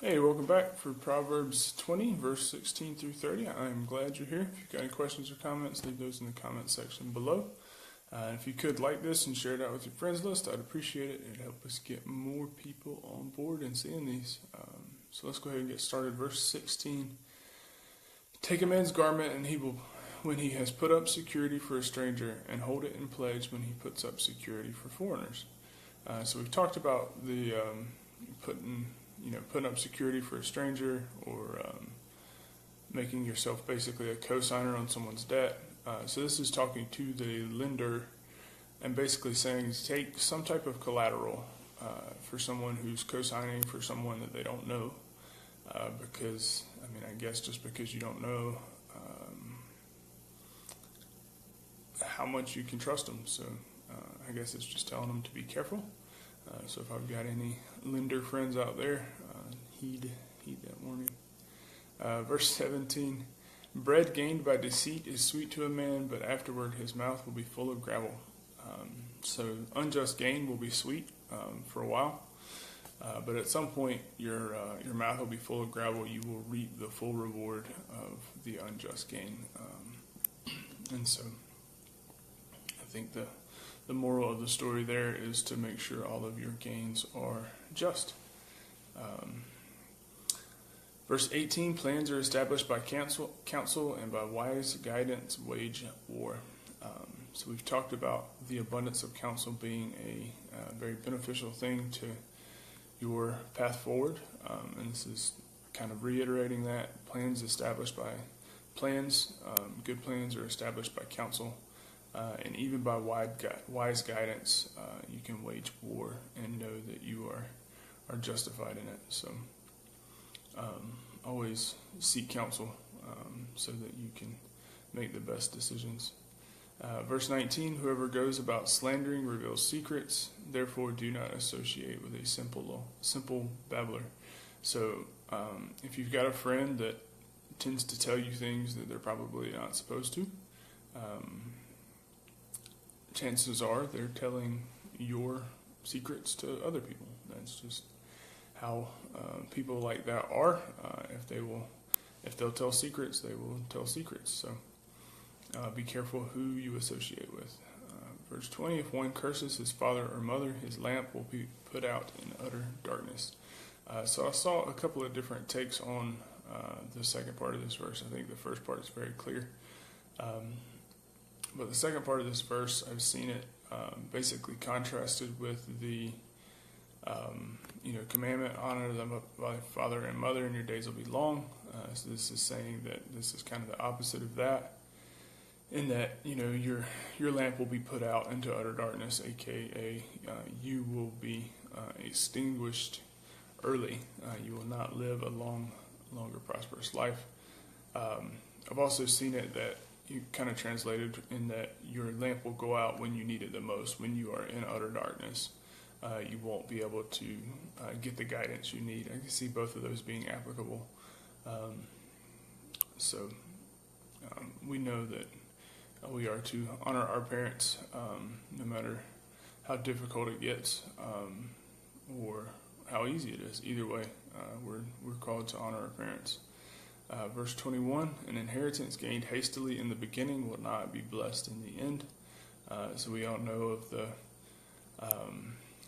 Hey, welcome back for Proverbs 20, verse 16 through 30. I'm glad you're here. If you've got any questions or comments, leave those in the comment section below. If you could like this and share it out with your friends list, I'd appreciate it. It'd help us get more people on board and seeing these. So let's go ahead and get started. Verse 16. Take a man's garment, and he will, when he has put up security for a stranger, and hold it in pledge when he puts up security for foreigners. So we've talked about the putting up security for a stranger, or making yourself basically a co-signer on someone's debt. So this is talking to the lender and basically saying take some type of collateral for someone who's co-signing for someone that they don't know. Because, I guess just because you don't know how much you can trust them. So I guess it's just telling them to be careful. So if I've got any lender friends out there, heed that warning. Verse 17, bread gained by deceit is sweet to a man, but afterward his mouth will be full of gravel. So unjust gain will be sweet for a while, but at some point your mouth will be full of gravel. You will reap the full reward of the unjust gain. And so I think the moral of the story there is to make sure all of your gains are just. Verse 18, plans are established by counsel and by wise guidance wage war. So we've talked about the abundance of counsel being a very beneficial thing to your path forward. And this is kind of reiterating that. Good plans are established by counsel. And even by wise guidance, you can wage war and know that you are justified in it. So always seek counsel so that you can make the best decisions. Verse 19, whoever goes about slandering reveals secrets, therefore do not associate with a simple babbler. So if you've got a friend that tends to tell you things that they're probably not supposed to, chances are they're telling your secrets to other people. That's just how people like that are. If they'll tell secrets, they will tell secrets. So be careful who you associate with. Verse 20, if one curses his father or mother, his lamp will be put out in utter darkness. So I saw a couple of different takes on the second part of this verse. I think the first part is very clear. But the second part of this verse, I've seen it basically contrasted with the commandment, honor them by father and mother, and your days will be long. So this is saying that this is kind of the opposite of that, in that your lamp will be put out into utter darkness, aka you will be extinguished early. You will not live a longer prosperous life. I've also seen it that you kind of translated in that your lamp will go out when you need it the most, when you are in utter darkness. You won't be able to get the guidance you need. I can see both of those being applicable. So we know that we are to honor our parents, no matter how difficult it gets or how easy it is. Either way, we're called to honor our parents. Verse 21, an inheritance gained hastily in the beginning will not be blessed in the end. So we all know of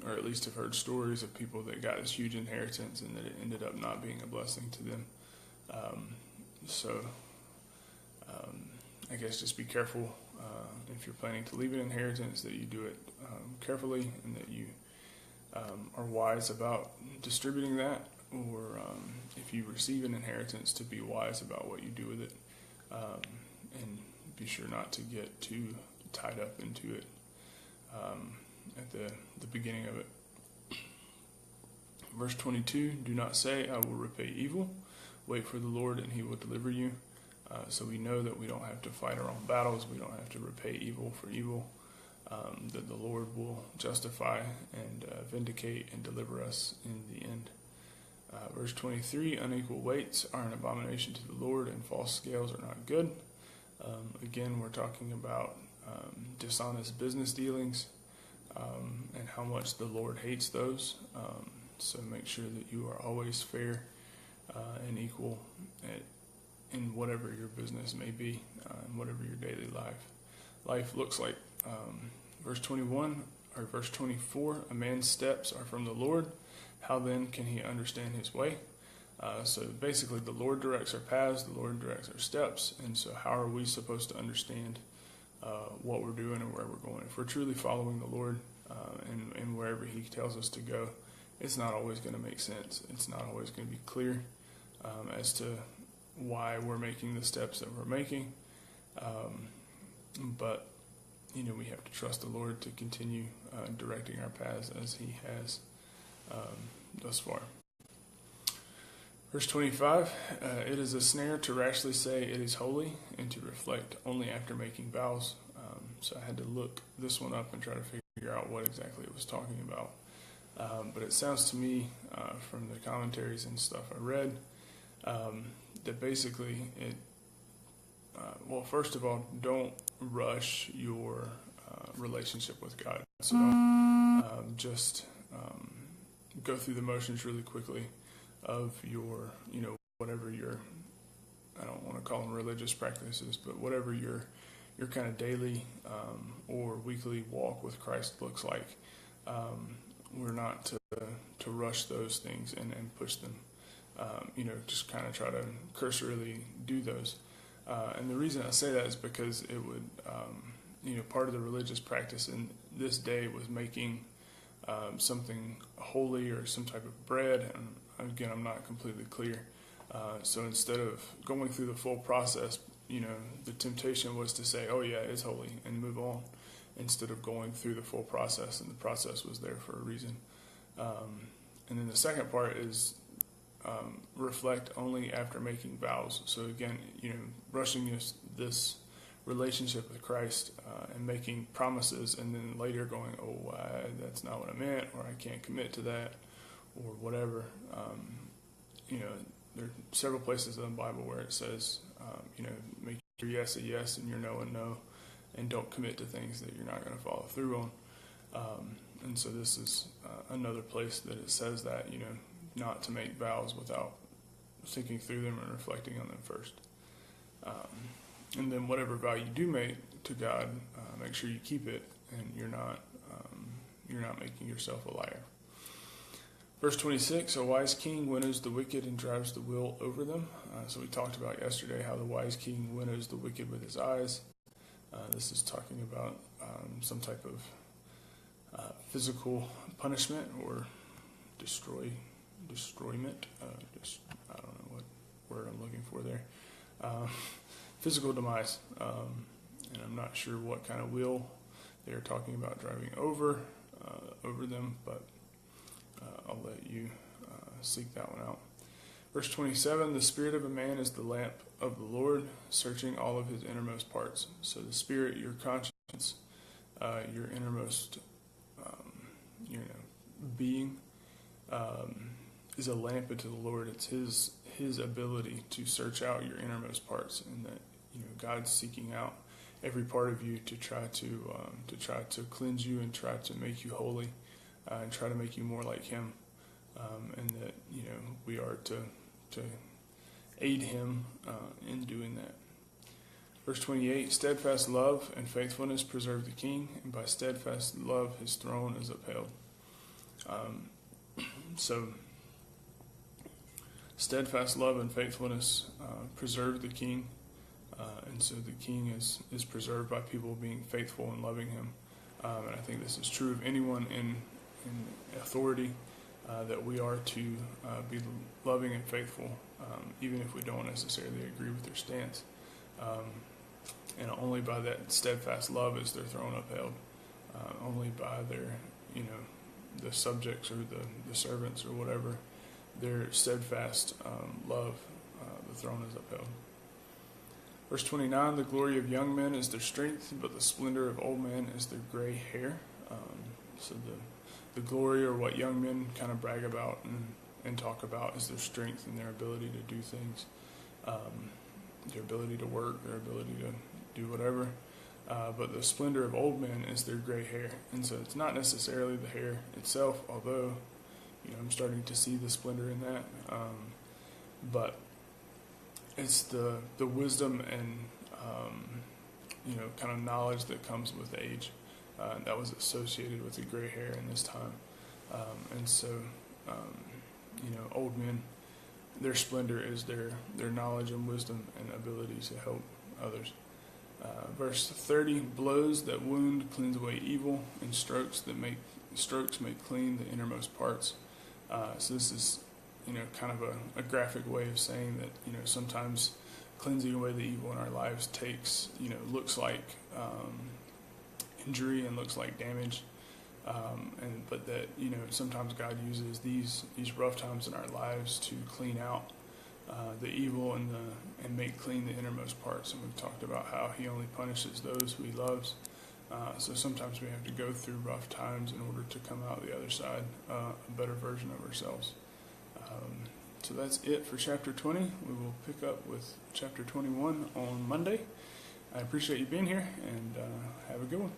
or at least have heard stories of people that got this huge inheritance and that it ended up not being a blessing to them. I guess just be careful if you're planning to leave an inheritance, that you do it carefully, and that you are wise about distributing that, or if you receive an inheritance, to be wise about what you do with it, and be sure not to get too tied up into it at the beginning of it. Verse 22, do not say, I will repay evil. Wait for the Lord and he will deliver you. So we know that we don't have to fight our own battles. We don't have to repay evil for evil. That the Lord will justify and vindicate and deliver us in the end. Verse 23, unequal weights are an abomination to the Lord, and false scales are not good. Again, we're talking about dishonest business dealings and how much the Lord hates those. So make sure that you are always fair and equal in whatever your business may be, and whatever your daily life looks like. Verse 21 or verse 24, a man's steps are from the Lord. How then can he understand his way? So basically, the Lord directs our paths, the Lord directs our steps, and so how are we supposed to understand what we're doing and where we're going? If we're truly following the Lord and wherever He tells us to go, it's not always going to make sense. It's not always going to be clear as to why we're making the steps that we're making. But we have to trust the Lord to continue directing our paths as He has thus far. Verse 25, it is a snare to rashly say it is holy and to reflect only after making vows. So I had to look this one up and try to figure out what exactly it was talking about. But it sounds to me from the commentaries and stuff I read that basically well, first of all, don't rush your relationship with God. So don't just go through the motions really quickly of your, whatever your, I don't want to call them religious practices, but whatever your kind of daily or weekly walk with Christ looks like. We're not to rush those things and push them. Just kind of try to cursorily do those. And the reason I say that is because it would, part of the religious practice in this day was making something holy or some type of bread. And again, I'm not completely clear. So instead of going through the full process, the temptation was to say, oh yeah, it's holy, and move on, instead of going through the full process. And the process was there for a reason. And then the second part is reflect only after making vows. So again, rushing this relationship with Christ and making promises, and then later going, oh, that's not what I meant, or I can't commit to that, or whatever. There are several places in the Bible where it says, make your yes a yes and your no a no, and don't commit to things that you're not going to follow through on. And so this is another place that it says that, not to make vows without thinking through them and reflecting on them first. And then whatever vow you do make to God, make sure you keep it, and you're not making yourself a liar. Verse 26, a wise king winnows the wicked and drives the will over them. So we talked about yesterday how the wise king winnows the wicked with his eyes. This is talking about some type of physical punishment or destroyment. I don't know what word I'm looking for there. Physical demise. And I'm not sure what kind of will they're talking about driving over them, but I'll let you seek that one out. Verse 27, the spirit of a man is the lamp of the Lord, searching all of his innermost parts. So the spirit, your conscience, your innermost being is a lamp into the Lord. It's his ability to search out your innermost parts, and that God's seeking out every part of you to try to cleanse you and try to make you holy, and try to make you more like Him, and that we are to aid Him in doing that. Verse 28, steadfast love and faithfulness preserve the king, and by steadfast love his throne is upheld. So steadfast love and faithfulness preserve the king, and so the king is preserved by people being faithful and loving him. And I think this is true of anyone in authority, that we are to be loving and faithful, even if we don't necessarily agree with their stance. And only by that steadfast love is their throne upheld. Only by their, the subjects or the servants or whatever, their steadfast love, the throne is upheld. Verse 29, the glory of young men is their strength, but the splendor of old men is their gray hair. So the glory, or what young men kind of brag about and talk about, is their strength and their ability to do things, their ability to work, their ability to do whatever. But the splendor of old men is their gray hair. And so it's not necessarily the hair itself, although I'm starting to see the splendor in that. but it's the wisdom and kind of knowledge that comes with age that was associated with the gray hair in this time. And so, old men, their splendor is their knowledge and wisdom and ability to help others. Verse 30, blows that wound cleanse away evil, and strokes make clean the innermost parts. So this is, kind of a graphic way of saying that, sometimes cleansing away the evil in our lives looks like injury and looks like damage. But that, sometimes God uses these rough times in our lives to clean out the evil and make clean the innermost parts. And we've talked about how He only punishes those who He loves. So sometimes we have to go through rough times in order to come out the other side a better version of ourselves. So that's it for chapter 20. We will pick up with chapter 21 on Monday. I appreciate you being here, and have a good one.